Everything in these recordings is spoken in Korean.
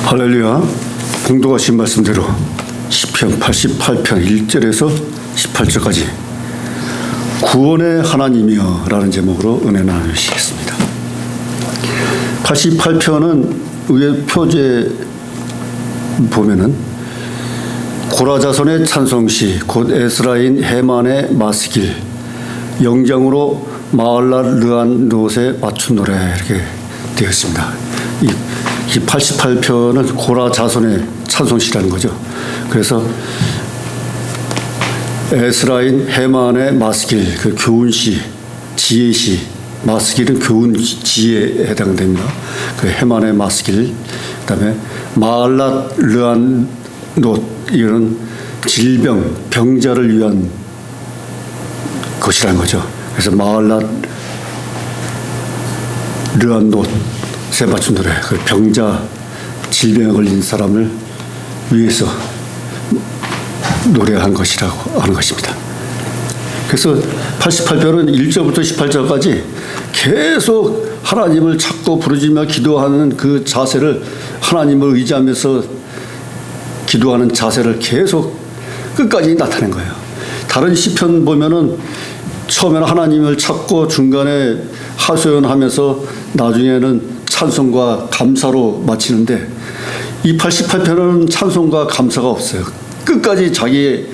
할렐루야. 봉독하신 말씀대로 시편 88편 1절에서 18절까지 구원의 하나님이여 라는 제목으로 은혜 나누시겠습니다. 88편은 위에 표제 보면은 고라자손의 찬송시 곧 에스라인 해만의 마스길 영장으로 마을라 르한 롯에 맞춘 노래 이렇게 되어 있습니다. 이 88편은 고라자손의 찬송시라는 거죠. 그래서 에스라인 해만의 마스길 그 교훈시 지혜시 마스길은 교훈 지혜에 해당됩니다. 그 해만의 마스길 그다음에 마을라 르한 롯 이거는 질병 병자를 위한 것이라는 거죠. 그래서 마을라 르한 롯에 맞춘 노래 그 병자 질병에 걸린 사람을 위해서 노래한 것이라고 하는 것입니다. 그래서 88편은 1절부터 18절까지 계속 하나님을 찾고 부르짖며 기도하는 그 자세를 하나님을 의지하면서 기도하는 자세를 계속 끝까지 나타낸 거예요. 다른 시편 보면은 처음에는 하나님을 찾고 중간에 하소연하면서 나중에는 찬송과 감사로 마치는데 이 88편은 찬송과 감사가 없어요. 끝까지 자기의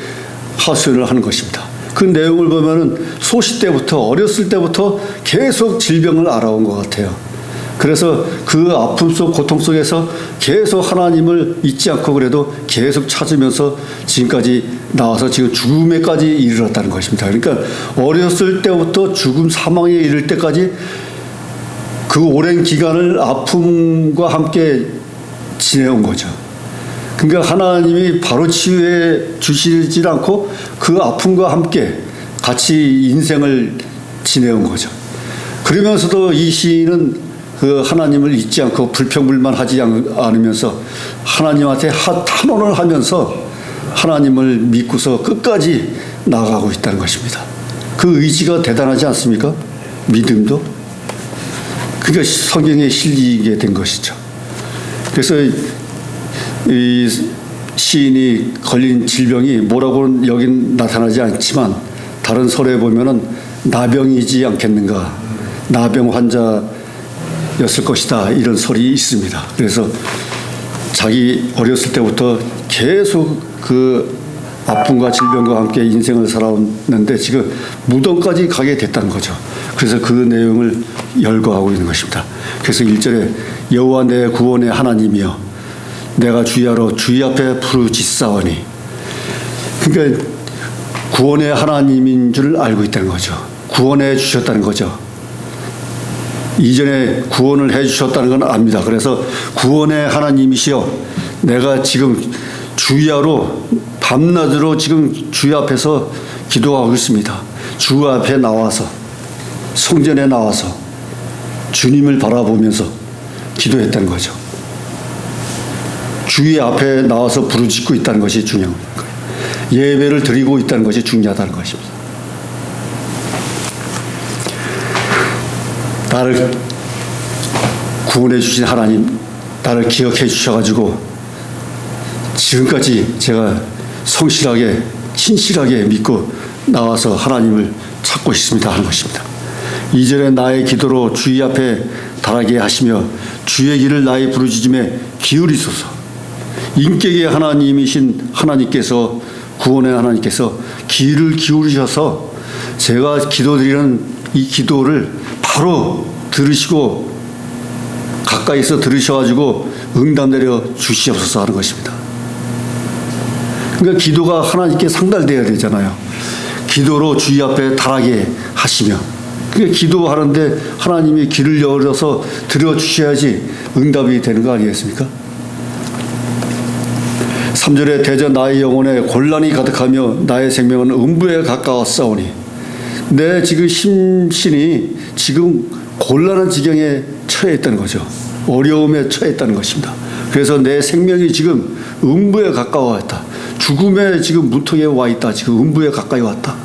하소연을 하는 것입니다. 그 내용을 보면은 소시 때부터 어렸을 때부터 계속 질병을 알아온 것 같아요. 그래서 그 아픔 속 고통 속에서 계속 하나님을 잊지 않고 그래도 계속 찾으면서 지금까지 나와서 지금 죽음에까지 이르렀다는 것입니다. 그러니까 어렸을 때부터 죽음 사망에 이를 때까지 그 오랜 기간을 아픔과 함께 지내온 거죠. 그러니까 하나님이 바로 치유해 주시지 않고 그 아픔과 함께 같이 인생을 지내온 거죠. 그러면서도 이 시인은 그 하나님을 잊지 않고 불평불만하지 않으면서 하나님한테 탄원을 하면서 하나님을 믿고서 끝까지 나아가고 있다는 것입니다. 그 의지가 대단하지 않습니까? 믿음도. 그게 성경에 실리게 된 것이죠. 그래서 이 시인이 걸린 질병이 뭐라고는 여긴 나타나지 않지만 다른 설에 보면은 나병이지 않겠는가, 나병 환자였을 것이다 이런 설이 있습니다. 그래서 자기 어렸을 때부터 계속 그 아픔과 질병과 함께 인생을 살아왔는데 지금 무덤까지 가게 됐다는 거죠. 그래서 그 내용을 열거하고 있는 것입니다. 그래서 1절에 여호와 내 구원의 하나님이여 내가 주야로 주의 앞에 부르짖사오니 그러니까 구원의 하나님인 줄 알고 있다는 거죠. 구원해 주셨다는 거죠. 이전에 구원을 해 주셨다는 건 압니다. 그래서 구원의 하나님이시여 내가 지금 주야로 밤낮으로 지금 주의 앞에서 기도하고 있습니다. 주 앞에 나와서 성전에 나와서 주님을 바라보면서 기도했다는 거죠. 주의 앞에 나와서 부르짖고 있다는 것이 중요한 거예요. 예배를 드리고 있다는 것이 중요하다는 것입니다. 나를 구원해 주신 하나님, 나를 기억해 주셔가지고 지금까지 제가 성실하게 신실하게 믿고 나와서 하나님을 찾고 있습니다 하는 것입니다. 2절에 나의 기도로 주의 앞에 달하게 하시며 주의 길을 나의 부르짖음에 기울이소서. 인격의 하나님이신 하나님께서 구원의 하나님께서 귀를 기울이셔서 제가 기도드리는 이 기도를 바로 들으시고 가까이서 들으셔가지고 응답 내려 주시옵소서 하는 것입니다. 그러니까 기도가 하나님께 상달되어야 되잖아요. 기도로 주의 앞에 달하게 하시며 그러니까 기도하는데 하나님이 귀를 열어서 들어주셔야지 응답이 되는 거 아니겠습니까? 3절에 대저 나의 영혼에 곤란이 가득하며 나의 생명은 음부에 가까웠사오니 내 지금 심신이 지금 곤란한 지경에 처해 있다는 거죠. 어려움에 처해 있다는 것입니다. 그래서 내 생명이 지금 음부에 가까워왔다. 죽음의 지금 문턱에 와 있다. 지금 음부에 가까이 왔다.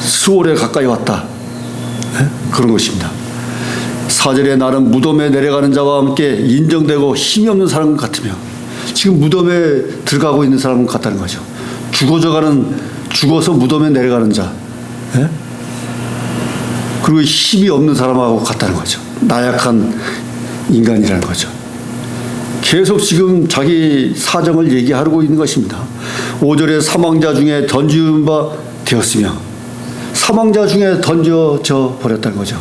수월에 가까이 왔다. 네? 그런 것입니다. 4절에 나는 무덤에 내려가는 자와 함께 인정되고 힘이 없는 사람 같으며, 지금 무덤에 들어가고 있는 사람 같다는 거죠. 죽어서 무덤에 내려가는 자, 예? 그리고 힘이 없는 사람하고 같다는 거죠. 나약한 인간이라는 거죠. 계속 지금 자기 사정을 얘기하고 있는 것입니다. 5절에 사망자 중에 던지운 바 되었으며, 사망자 중에 던져져 버렸다는 거죠.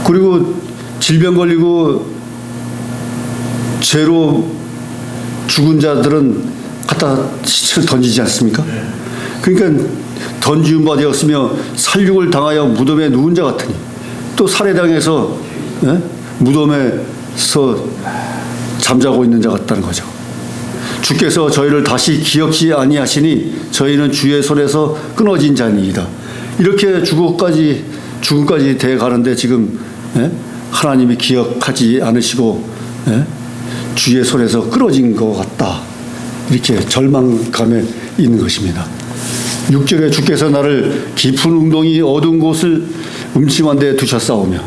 그리고 질병 걸리고 죄로 죽은 자들은 갖다 시체를 던지지 않습니까? 그러니까 던지운 바 되었으며 살육을 당하여 무덤에 누운 자 같으니, 또 살해당해서 무덤에서 잠자고 있는 자 같다는 거죠. 주께서 저희를 다시 기억지 아니하시니 저희는 주의 손에서 끊어진 자니이다. 이렇게 죽음까지 돼 가는데 지금 하나님이 기억하지 않으시고 주의 손에서 끊어진 것 같다. 이렇게 절망감에 있는 것입니다. 6절에 주께서 나를 깊은 웅덩이 어두운 곳을 음침한 데 두셨사오며,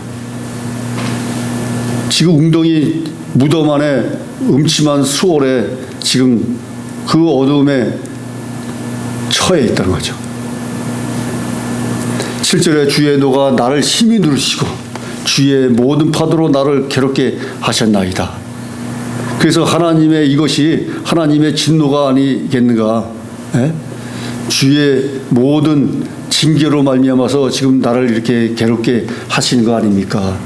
지금 웅덩이 무덤 안에 음침한 수월에 지금 그 어두움에 처해 있다는 거죠. 7절에 주의 노가 나를 심히 누르시고 주의 모든 파도로 나를 괴롭게 하셨나이다. 그래서 이것이 하나님의 진노가 아니겠는가? 주의 모든 징계로 말미암아서 지금 나를 이렇게 괴롭게 하시는 거 아닙니까?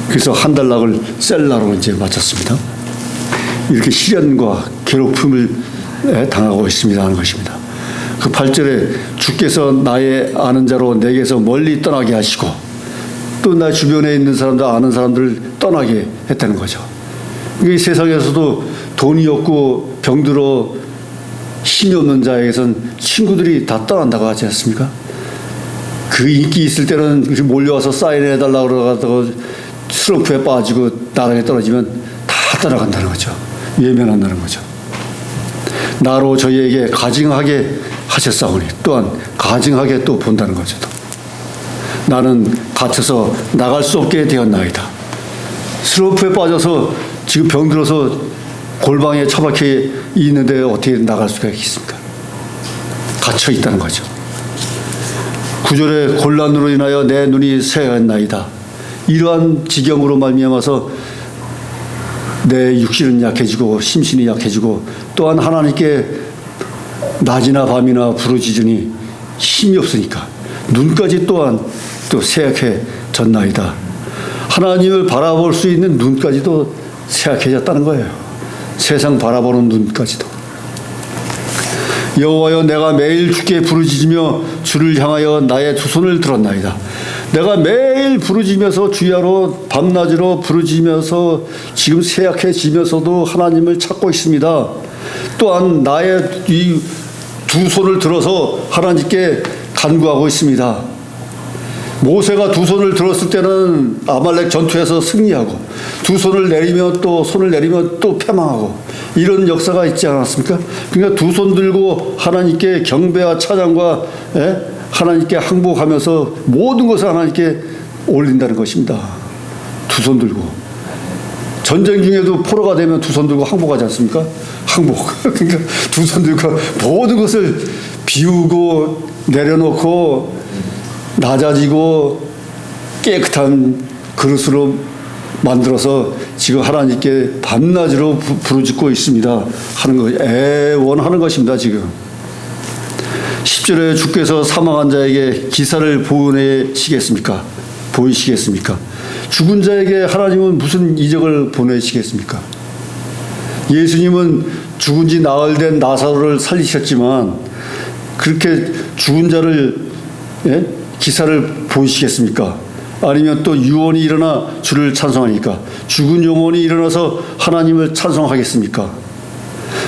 그래서 한달락을 셀라로 이제 마쳤습니다. 이렇게 시련과 괴롭힘을 당하고 있습니다 하는 것입니다. 그 8절에 주께서 나의 아는 자로 내게서 멀리 떠나게 하시고, 또 나 주변에 있는 사람들, 아는 사람들을 떠나게 했다는 거죠. 이 세상에서도 돈이 없고 병들어 힘이 없는 자에게선 친구들이 다 떠난다고 하지 않습니까? 그 인기 있을 때는 몰려와서 사인해달라고 그러다가 슬럼프에 빠지고 나락에 떨어지면 다 떠나간다는 거죠. 외면한다는 거죠. 나로 저희에게 가증하게 하셨사오니 또한 가증하게 또 본다는 거죠. 나는 갇혀서 나갈 수 없게 되었나이다. 슬럼프에 빠져서 지금 병들어서 골방에 처박혀 있는데 어떻게 나갈 수가 있습니까? 갇혀 있다는 거죠. 9절에 곤란으로 인하여 내 눈이 쇠하였나이다. 이러한 지경으로 말미암아서 내 육신은 약해지고 심신이 약해지고, 또한 하나님께 낮이나 밤이나 부르짖으니 힘이 없으니까 눈까지 또한 또 쇠약해졌나이다. 하나님을 바라볼 수 있는 눈까지도 쇠약해졌다는 거예요. 세상 바라보는 눈까지도. 여호와여, 내가 매일 주께 부르짖으며 주를 향하여 나의 두 손을 들었나이다. 내가 매일 부르짖으면서 주야로 밤낮으로 부르짖으면서 지금 쇠약해지면서도 하나님을 찾고 있습니다. 또한 나의 이 두 손을 들어서 하나님께 간구하고 있습니다. 모세가 두 손을 들었을 때는 아말렉 전투에서 승리하고, 두 손을 내리면 또 손을 내리면 또 패망하고, 이런 역사가 있지 않았습니까? 그러니까 두 손 들고 하나님께 경배와 찬양과 하나님께 항복하면서 모든 것을 하나님께 올린다는 것입니다. 두 손 들고. 전쟁 중에도 포로가 되면 두 손 들고 항복하지 않습니까? 항복. 그러니까 두 손 들고 모든 것을 비우고 내려놓고 낮아지고 깨끗한 그릇으로 만들어서 지금 하나님께 밤낮으로 부르짖고 있습니다 하는 거, 애원하는 것입니다. 지금 10절에 주께서 사망한 자에게 기사를 보이시겠습니까? 죽은 자에게 하나님은 무슨 이적을 보내시겠습니까? 예수님은 죽은 지 나흘 된 나사로를 살리셨지만 그렇게 죽은 자를 기사를 보이시겠습니까? 아니면 또 유언이 일어나 주를 찬송하니까 죽은 영혼이 일어나서 하나님을 찬송하겠습니까?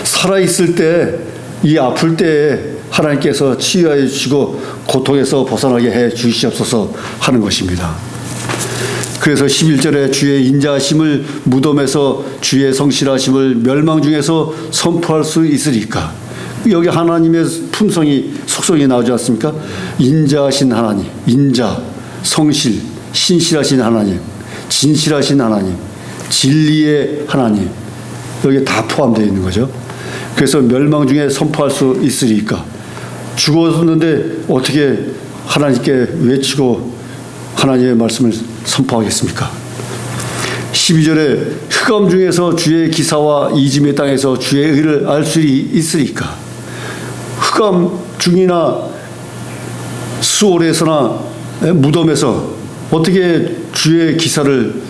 살아있을 때, 이 아플 때에 하나님께서 치유하여 주시고 고통에서 벗어나게 해 주시옵소서 하는 것입니다. 그래서 11절에 주의 인자하심을 무덤에서 주의 성실하심을 멸망 중에서 선포할 수 있으리까. 여기 하나님의 품성이, 속성이 나오지 않습니까? 인자하신 하나님, 인자, 성실, 신실하신 하나님, 진실하신 하나님, 진리의 하나님, 여기에 다 포함되어 있는 거죠. 그래서 멸망 중에 선포할 수 있으리까? 죽었는데 어떻게 하나님께 외치고 하나님의 말씀을 선포하겠습니까? 12절에 흑암 중에서 주의 기사와 이짐의 땅에서 주의 의를 알 수 있으리까? 흑암 중이나 수월에서나 무덤에서 어떻게 주의 기사를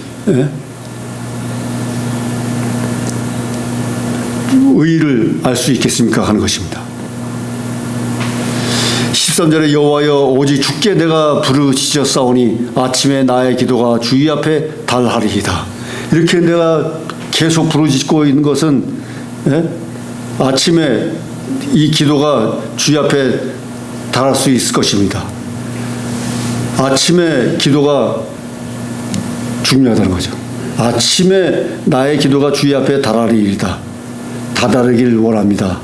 의를 알 수 있겠습니까? 하는 것입니다. 13절에 여호와여 오직 주께 내가 부르짖었사오니 아침에 나의 기도가 주의 앞에 달하리이다. 이렇게 내가 계속 부르짖고 있는 것은 아침에 이 기도가 주의 앞에 달할 수 있을 것입니다. 아침에 기도가 중요하다는 거죠. 아침에 나의 기도가 주의 앞에 달하리이다. 다다르길 원합니다.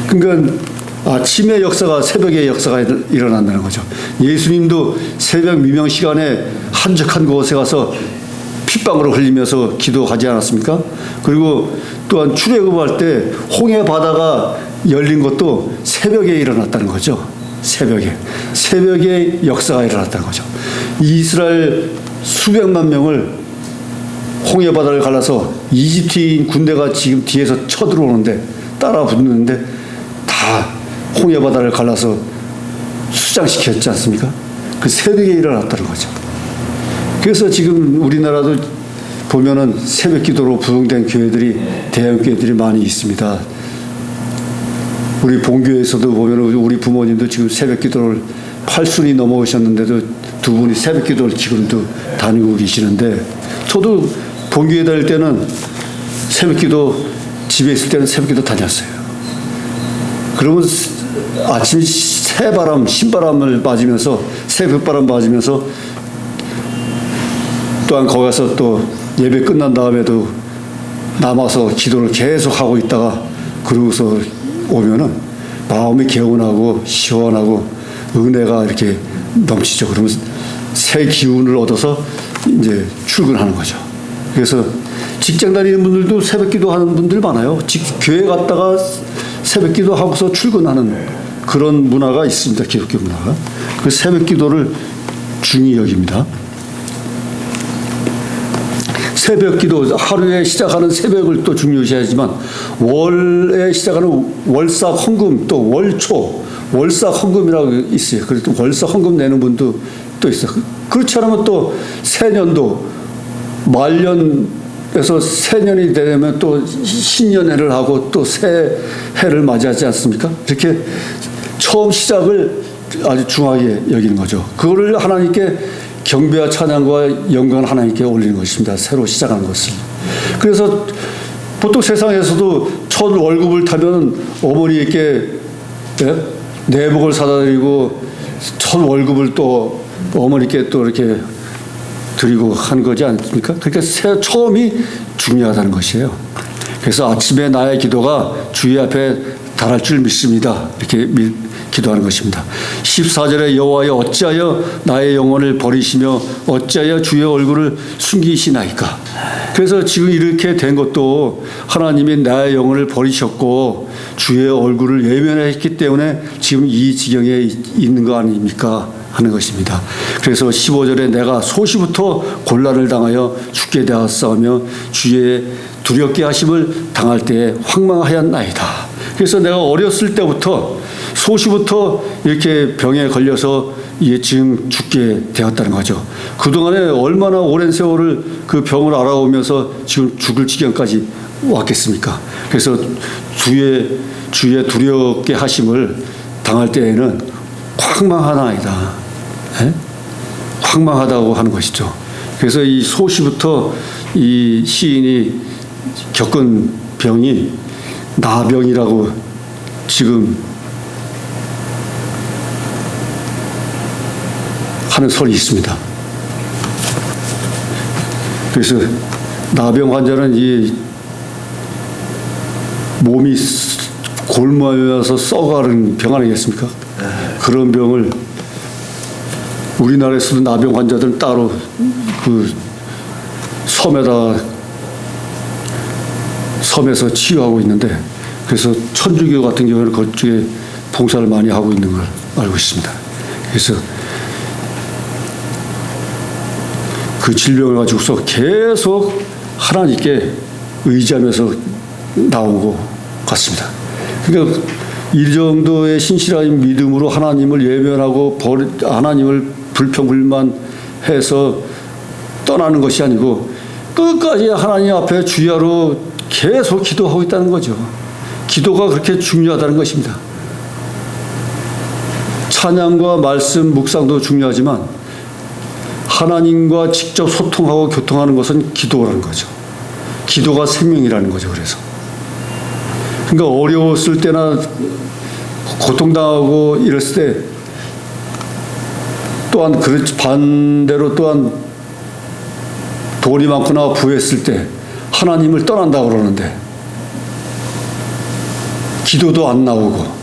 그러니까 아침의 역사가 새벽의 역사가 일어난다는 거죠. 예수님도 새벽 미명 시간에 한적한 곳에 가서 핏방울을 흘리면서 기도하지 않았습니까? 그리고 또한 출애굽할 때 홍해 바다가 열린 것도 새벽에 일어났다는 거죠. 새벽에 역사가 일어났다는 거죠. 이스라엘 수백만 명을 홍해 바다를 갈라서 이집트인 군대가 지금 뒤에서 쳐들어오는데 따라 붙는데 다 홍해 바다를 갈라서 수장시켰지 않습니까? 그 새벽에 일어났다는 거죠. 그래서 지금 우리나라도 보면은 새벽 기도로 부흥된 교회들이 대형 교회들이 많이 있습니다. 우리 본교에서도 보면은 우리 부모님도 지금 새벽 기도를 80이 넘어오셨는데도 두 분이 새벽 기도를 지금도 다니고 계시는데 저도 본교에 다닐 때는 새벽 기도 집에 있을 때는 새벽 기도 다녔어요. 그러면 아침 새바람, 신바람을 맞으면서 새벽바람 맞으면서 또한 거기 가서 또 예배 끝난 다음에도 남아서 기도를 계속 하고 있다가 그러고서 오면은 마음이 개운하고 시원하고 은혜가 이렇게 넘치죠. 그러면 새 기운을 얻어서 이제 출근하는 거죠. 그래서 직장 다니는 분들도 새벽 기도하는 분들 많아요. 교회 갔다가 새벽 기도하고서 출근하는 그런 문화가 있습니다. 기독교 문화가. 그 새벽 기도를 중히 여깁니다. 새벽 기도, 하루에 시작하는 새벽을 또 중요시하지만 월에 시작하는 월사 헌금, 또 월초, 월사 헌금이라고 있어요. 그래서 월사 헌금 내는 분도 또 있어요. 그렇지 않으면 또 새년도 말년에서 새년이 되면 또 신년회를 하고 또 새해를 맞이하지 않습니까? 이렇게 처음 시작을 아주 중하게 여기는 거죠. 그거를 하나님께 경배와 찬양과 영광을 하나님께 올리는 것입니다. 새로 시작한 것을. 그래서 보통 세상에서도 첫 월급을 타면 어머니께 내복을 사다 드리고 첫 월급을 또 어머니께 또 이렇게 드리고 한 거지 않습니까? 그러니까 처음이 중요하다는 것이에요. 그래서 아침에 나의 기도가 주의 앞에 달할 줄 믿습니다. 이렇게 기도하는 것입니다. 14절에 여호와여 어찌하여 나의 영혼을 버리시며 어찌하여 주의 얼굴을 숨기시나이까. 그래서 지금 이렇게 된 것도 하나님이 나의 영혼을 버리셨고 주의 얼굴을 외면했기 때문에 지금 이 지경에 있는 거 아닙니까? 하는 것입니다. 그래서 15절에 내가 소시부터 곤란을 당하여 죽게 되었사오며 주의 두렵게 하심을 당할 때에 황망하였나이다. 그래서 내가 어렸을 때부터 소시부터 이렇게 병에 걸려서 지금 죽게 되었다는 거죠. 그동안에 얼마나 오랜 세월을 그 병을 알아오면서 지금 죽을 지경까지 왔겠습니까? 그래서 주의 두렵게 하심을 당할 때에는 황망하나이다. 황망하다고 하는 것이죠. 그래서 이 소시부터 이 시인이 겪은 병이 나병이라고 지금 하는 설이 있습니다. 그래서 나병 환자는 이 몸이 골마여서 썩어가는 병 아니겠습니까? 그런 병을 우리나라에서도 나병 환자들은 따로 그 섬에서 치유하고 있는데, 그래서 천주교 같은 경우는 그쪽에 봉사를 많이 하고 있는 걸 알고 있습니다. 그래서 그 질병을 가지고서 계속 하나님께 의지하면서 나온 것 같습니다. 그러니까 이 정도의 신실한 믿음으로 하나님을 예면하고 하나님을 불평불만해서 떠나는 것이 아니고 끝까지 하나님 앞에 주야로 계속 기도하고 있다는 거죠. 기도가 그렇게 중요하다는 것입니다. 찬양과 말씀, 묵상도 중요하지만 하나님과 직접 소통하고 교통하는 것은 기도라는 거죠. 기도가 생명이라는 거죠. 그러니까 어려웠을 때나 고통당하고 이랬을 때 또한 반대로 또한 돈이 많거나 부했을 때 하나님을 떠난다고 그러는데 기도도 안 나오고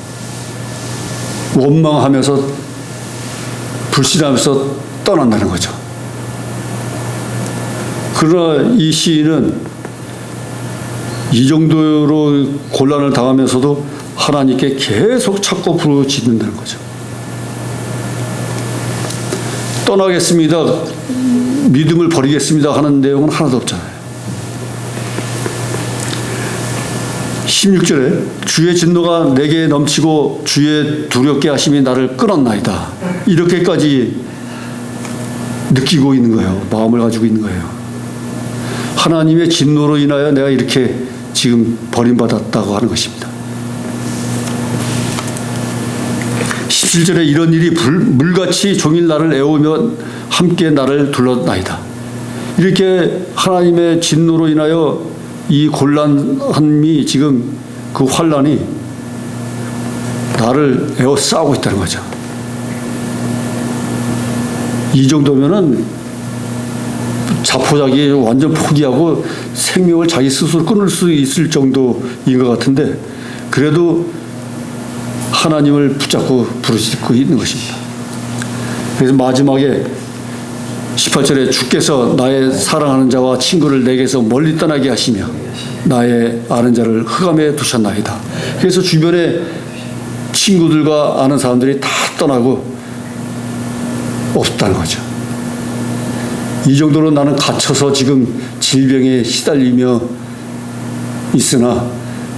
원망하면서 불신하면서 떠난다는 거죠. 그러나 이 시인은 이 정도로 곤란을 당하면서도 하나님께 계속 찾고 부르짖는다는 거죠. 떠나겠습니다, 믿음을 버리겠습니다 하는 내용은 하나도 없잖아요. 16절에 주의 진노가 내게 넘치고 주의 두렵게 하심이 나를 끊었나이다, 이렇게까지 느끼고 있는 거예요. 마음을 가지고 있는 거예요. 하나님의 진노로 인하여 내가 이렇게 지금 버림받았다고 하는 것입니다. 17절에 이런 일이 물같이 종일 나를 애우며 함께 나를 둘렀나이다. 이렇게 하나님의 진노로 인하여 이 곤란함이 지금 그 환란이 나를 에워싸고 있다는 거죠. 이 정도면은 자포자기 완전 포기하고 생명을 자기 스스로 끊을 수 있을 정도인 것 같은데 그래도 하나님을 붙잡고 부르짖고 있는 것입니다. 그래서 마지막에 18절에 주께서 나의 사랑하는 자와 친구를 내게서 멀리 떠나게 하시며 나의 아는 자를 흑암에 두셨나이다. 그래서 주변에 친구들과 아는 사람들이 다 떠나고 없다는 거죠. 이 정도로 나는 갇혀서 지금 질병에 시달리며 있으나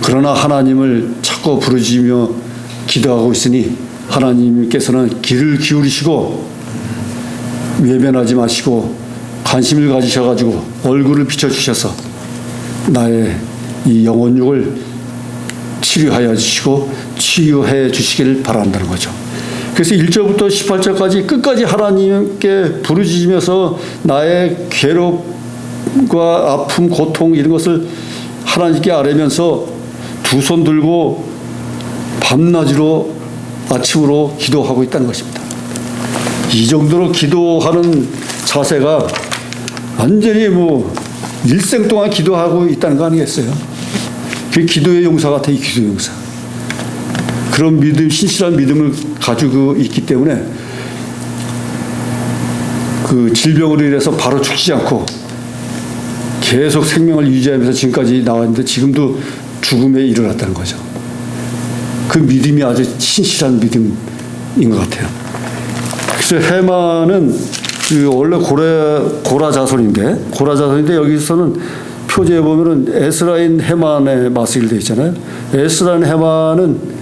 그러나 하나님을 찾고 부르짖으며 기도하고 있으니 하나님께서는 귀를 기울이시고 외면하지 마시고 관심을 가지셔가지고 얼굴을 비춰주셔서 나의 이 영혼육을 치료하여 주시고 치유해 주시기를 바란다는 거죠. 그래서 1절부터 18절까지 끝까지 하나님께 부르짖으면서 나의 괴롭과 아픔, 고통 이런 것을 하나님께 아뢰면서 두 손 들고 밤낮으로 아침으로 기도하고 있다는 것입니다. 이 정도로 기도하는 자세가 완전히 일생 동안 기도하고 있다는 거 아니겠어요? 그게 기도의 용사 같아요. 이 기도의 용사. 그런 믿음, 신실한 믿음을 가지고 있기 때문에 그 질병으로 인해서 바로 죽지 않고 계속 생명을 유지하면서 지금까지 나왔는데 지금도 죽음에 이르렀다는 거죠. 그 믿음이 아주 신실한 믿음인 것 같아요. 그래서 해만은 그 원래 고라 자손인데 여기서는 표제에 보면은 에스라인 해만의 마스일 되어 있잖아요. 에스라인 해만은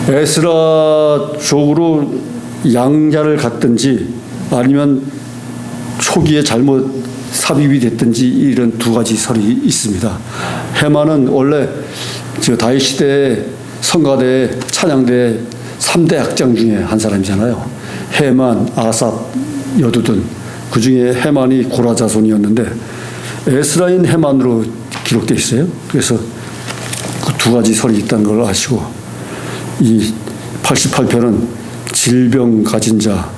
에스라 족으로 양자를 갔든지 아니면 초기에 잘못 삽입이 됐든지 이런 두 가지 설이 있습니다. 해만은 원래 다윗 시대의 성가대 찬양대 3대 악장 중에 한 사람이잖아요. 해만, 아삽, 여두둔, 그 중에 해만이 고라 자손이었는데 에스라인 해만으로 기록되어 있어요. 그래서 그 두 가지 설이 있다는 걸 아시고 이 88편은 질병 가진 자,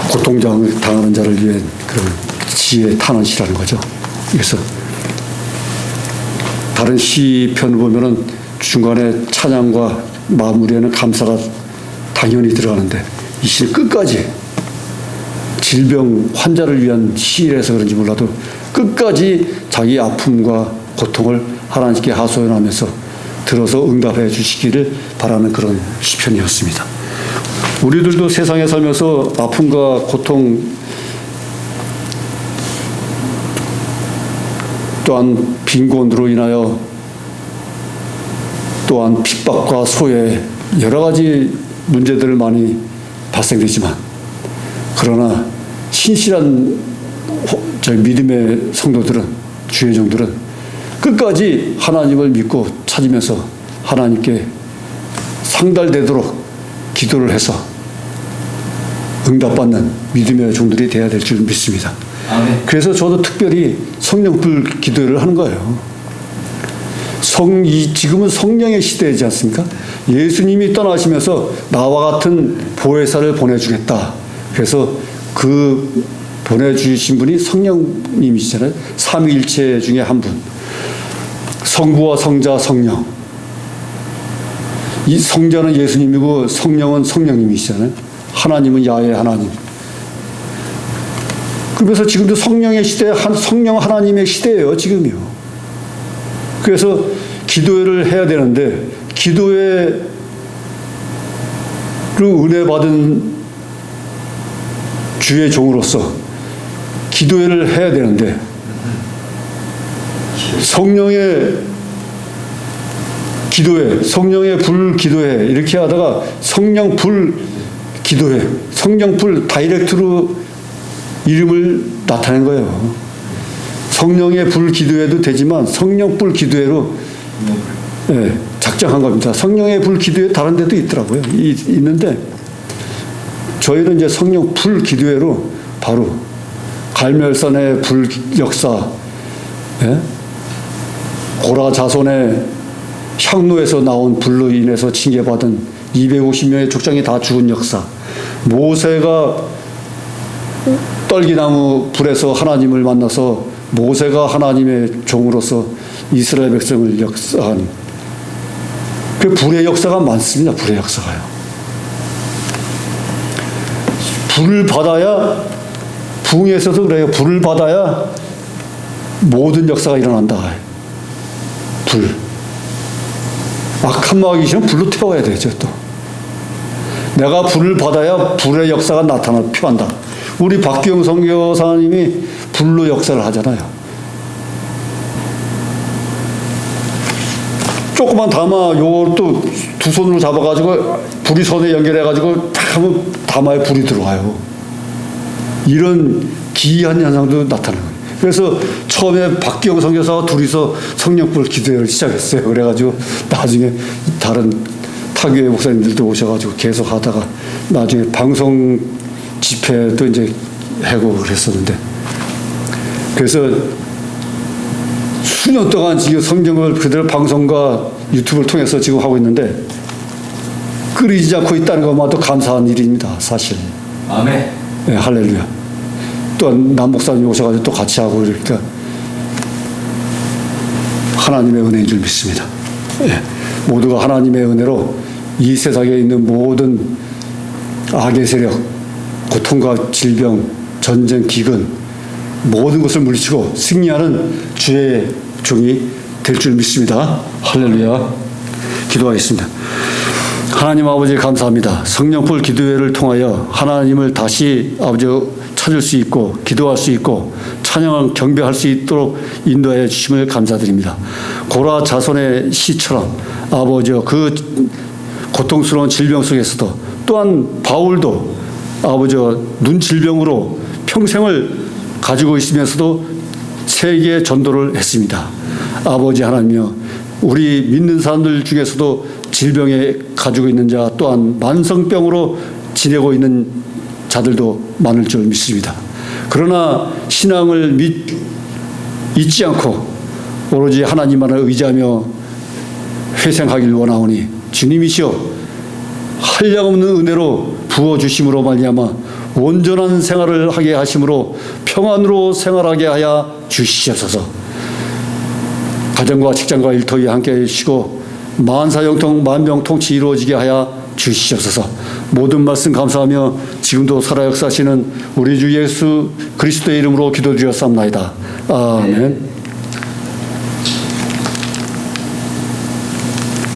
고통당하는 자를 위한 그런 지혜 탄원시라는 거죠. 그래서 다른 시편 보면은 중간에 찬양과 마무리에는 감사가 당연히 들어가는데 이 시는 끝까지 질병 환자를 위한 시일에서 그런지 몰라도 끝까지 자기 아픔과 고통을 하나님께 하소연하면서 들어서 응답해 주시기를 바라는 그런 시편이었습니다. 우리들도 세상에 살면서 아픔과 고통 또한 빈곤으로 인하여 또한 핍박과 소외 여러 가지 문제들을 많이 발생되지만 그러나 신실한 저희 믿음의 성도들은 주의 종들은 끝까지 하나님을 믿고 찾으면서 하나님께 상달되도록 기도를 해서 응답받는 믿음의 종들이 되어야 될 줄 믿습니다. 아멘. 그래서 저도 특별히 성령불 기도를 하는 거예요. 지금은 성령의 시대이지 않습니까? 예수님이 떠나시면서 나와 같은 보혜사를 보내주겠다. 그래서 그 보내주신 분이 성령님이시잖아요. 삼위일체 중에 한 분. 성부와 성자, 성령. 이 성자는 예수님이고 성령은 성령님이시잖아요. 하나님은 야훼 하나님. 그래서 지금도 성령의 시대, 성령 하나님의 시대예요. 지금이요. 그래서 기도회를 해야 되는데 기도회로 은혜 받은 주의 종으로서 기도회를 해야 되는데 성령의 기도회, 성령의 불 기도회 이렇게 하다가 성령 불 기도회, 성령 불 다이렉트로 이름을 나타낸 거예요. 성령의 불 기도회도 되지만 성령 불 기도회로 작정한 겁니다. 성령의 불 기도회 다른 데도 있더라고요. 있는데 저희는 이제 성령 불 기도회로 바로 갈멜산의 불 역사, 고라 자손의 향로에서 나온 불로 인해서 징계받은 250명의 족장이 다 죽은 역사, 모세가 떨기나무 불에서 하나님을 만나서 모세가 하나님의 종으로서 이스라엘 백성을 역사한 그 불의 역사가 많습니다. 불의 역사가요. 불을 받아야 부흥에서도 그래요. 불을 받아야 모든 역사가 일어난다. 불. 악한 마귀 귀신은 불로 태워야 되죠. 또 내가 불을 받아야 불의 역사가 표한다. 우리 박기영 선교사님이 불로 역사를 하잖아요. 조그만 요것도 두 손으로 잡아가지고 불이 손에 연결해가지고 탁 하면 다마에 불이 들어와요. 이런 기이한 현상도 나타나는 거예요. 그래서 처음에 박기영 선교사와 둘이서 성령불 기도회를 시작했어요. 그래가지고 나중에 다른 타교회 목사님들도 오셔가지고 계속 하다가 나중에 방송 집회도 이제 하고 그랬었는데, 그래서 수년 동안 지금 성경을 그대로 방송과 유튜브를 통해서 지금 하고 있는데 끊이지 않고 있다는 것만도 감사한 일입니다. 사실. 아멘. 네, 할렐루야. 또 남 목사님 오셔가지고 또 같이 하고 이러니까 하나님의 은혜인 줄 믿습니다. 네, 모두가 하나님의 은혜로 이 세상에 있는 모든 악의 세력, 고통과 질병, 전쟁, 기근 모든 것을 물리치고 승리하는 주의 종이 될 줄 믿습니다. 할렐루야. 기도하겠습니다. 하나님 아버지 감사합니다. 성령불 기도회를 통하여 하나님을 다시 아버지 찾을 수 있고 기도할 수 있고 찬양 경배할 수 있도록 인도하여 주심을 감사드립니다. 고라 자손의 시처럼 아버지 그 고통스러운 질병 속에서도 또한 바울도 아버지 눈 질병으로 평생을 가지고 있으면서도 세계에 전도를 했습니다. 아버지 하나님이여, 우리 믿는 사람들 중에서도 질병에 가지고 있는 자 또한 만성병으로 지내고 있는 자들도 많을 줄 믿습니다. 그러나 신앙을 잊지 않고 오로지 하나님만을 의지하며 회생하길 원하오니 주님이시여 한량없는 은혜로 부어주심으로 말미암아 온전한 생활을 하게 하심으로 평안으로 생활하게 하여 주시옵소서. 가정과 직장과 일터에 함께 해주시고 만사형통 만병통치 이루어지게 하여 주시옵소서. 모든 말씀 감사하며 지금도 살아 역사하시는 우리 주 예수 그리스도의 이름으로 기도드렸사옵나이다. 아멘.